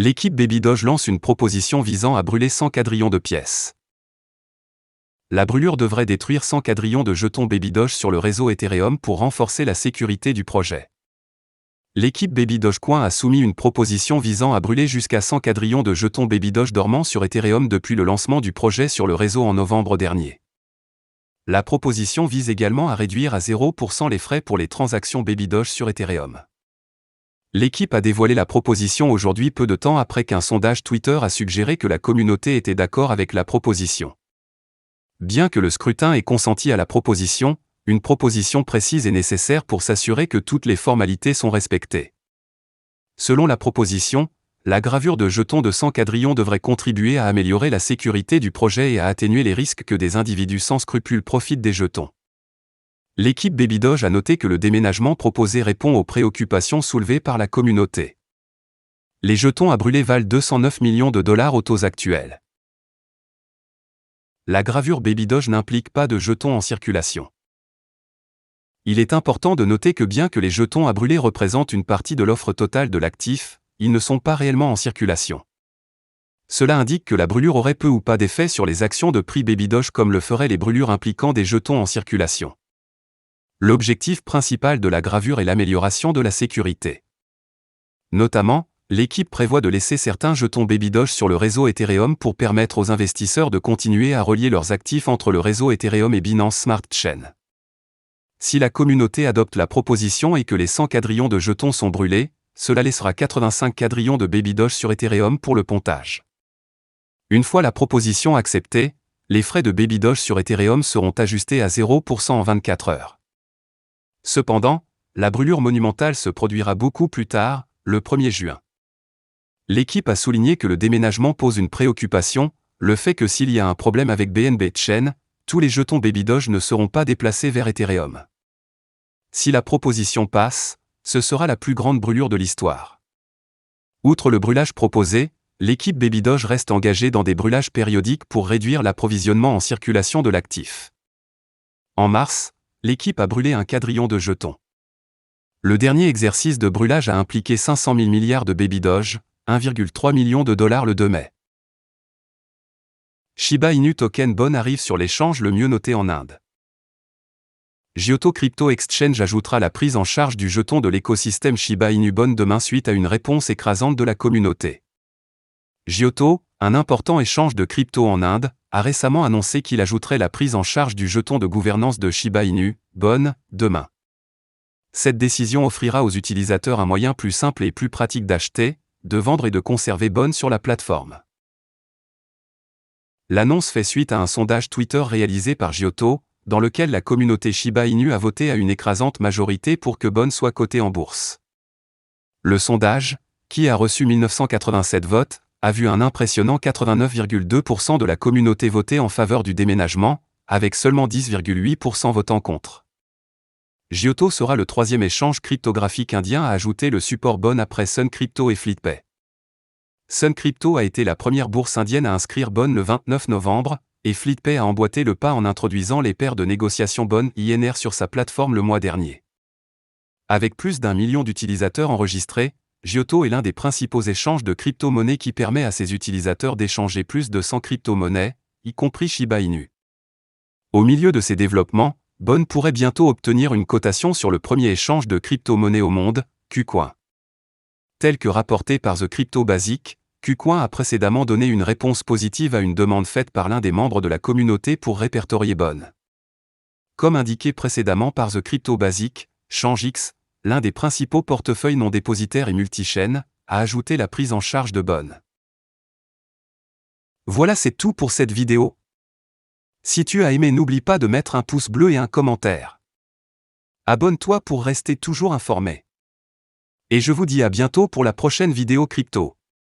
L'équipe Baby Doge lance une proposition visant à brûler 100 quadrillions de pièces. La brûlure devrait détruire 100 quadrillions de jetons Baby Doge sur le réseau Ethereum pour renforcer la sécurité du projet. L'équipe Baby Dogecoin a soumis une proposition visant à brûler jusqu'à 100 quadrillions de jetons Baby Doge dormants sur Ethereum depuis le lancement du projet sur le réseau en novembre dernier. La proposition vise également à réduire à 0% les frais pour les transactions Baby Doge sur Ethereum. L'équipe a dévoilé la proposition aujourd'hui peu de temps après qu'un sondage Twitter a suggéré que la communauté était d'accord avec la proposition. Bien que le scrutin ait consenti à la proposition, une proposition précise est nécessaire pour s'assurer que toutes les formalités sont respectées. Selon la proposition, la gravure de jetons de 100 quadrillions devrait contribuer à améliorer la sécurité du projet et à atténuer les risques que des individus sans scrupules profitent des jetons. L'équipe Baby Doge a noté que le déménagement proposé répond aux préoccupations soulevées par la communauté. Les jetons à brûler valent 209 millions de dollars au taux actuel. La gravure Baby Doge n'implique pas de jetons en circulation. Il est important de noter que bien que les jetons à brûler représentent une partie de l'offre totale de l'actif, ils ne sont pas réellement en circulation. Cela indique que la brûlure aurait peu ou pas d'effet sur les actions de prix Baby Doge comme le feraient les brûlures impliquant des jetons en circulation. L'objectif principal de la gravure est l'amélioration de la sécurité. Notamment, l'équipe prévoit de laisser certains jetons Baby Doge sur le réseau Ethereum pour permettre aux investisseurs de continuer à relier leurs actifs entre le réseau Ethereum et Binance Smart Chain. Si la communauté adopte la proposition et que les 100 quadrillions de jetons sont brûlés, cela laissera 85 quadrillions de Baby Doge sur Ethereum pour le pontage. Une fois la proposition acceptée, les frais de Baby Doge sur Ethereum seront ajustés à 0% en 24 heures. Cependant, la brûlure monumentale se produira beaucoup plus tard, le 1er juin. L'équipe a souligné que le déménagement pose une préoccupation, le fait que s'il y a un problème avec BNB Chain, tous les jetons Baby Doge ne seront pas déplacés vers Ethereum. Si la proposition passe, ce sera la plus grande brûlure de l'histoire. Outre le brûlage proposé, l'équipe Baby Doge reste engagée dans des brûlages périodiques pour réduire l'approvisionnement en circulation de l'actif. En mars, l'équipe a brûlé un quadrillion de jetons. Le dernier exercice de brûlage a impliqué 500 000 milliards de Baby Doge, 1,3 million de dollars le 2 mai. Shiba Inu Token Bon arrive sur l'échange le mieux noté en Inde. Giotto Crypto Exchange ajoutera la prise en charge du jeton de l'écosystème Shiba Inu Bon demain suite à une réponse écrasante de la communauté. Giotto, un important échange de crypto en Inde, a récemment annoncé qu'il ajouterait la prise en charge du jeton de gouvernance de Shiba Inu, Bon, demain. Cette décision offrira aux utilisateurs un moyen plus simple et plus pratique d'acheter, de vendre et de conserver Bon sur la plateforme. L'annonce fait suite à un sondage Twitter réalisé par Giotto, dans lequel la communauté Shiba Inu a voté à une écrasante majorité pour que Bon soit coté en bourse. Le sondage, qui a reçu 1987 votes, a vu un impressionnant 89,2% de la communauté voter en faveur du déménagement, avec seulement 10,8% votant contre. Giotto sera le troisième échange cryptographique indien à ajouter le support Bon après Sun Crypto et FleetPay. Sun Crypto a été la première bourse indienne à inscrire Bon le 29 novembre, et FleetPay a emboîté le pas en introduisant les paires de négociation Bon INR sur sa plateforme le mois dernier. Avec plus d'1 million d'utilisateurs enregistrés, Giotto est l'un des principaux échanges de crypto-monnaies qui permet à ses utilisateurs d'échanger plus de 100 crypto-monnaies, y compris Shiba Inu. Au milieu de ces développements, Bon pourrait bientôt obtenir une cotation sur le premier échange de crypto-monnaies au monde, KuCoin. Tel que rapporté par The Crypto Basic, KuCoin a précédemment donné une réponse positive à une demande faite par l'un des membres de la communauté pour répertorier Bon. Comme indiqué précédemment par The Crypto Basic, ChangeX, l'un des principaux portefeuilles non dépositaires et multichaînes, a ajouté la prise en charge de Bon. Voilà, c'est tout pour cette vidéo. Si tu as aimé, n'oublie pas de mettre un pouce bleu et un commentaire. Abonne-toi pour rester toujours informé. Et je vous dis à bientôt pour la prochaine vidéo crypto.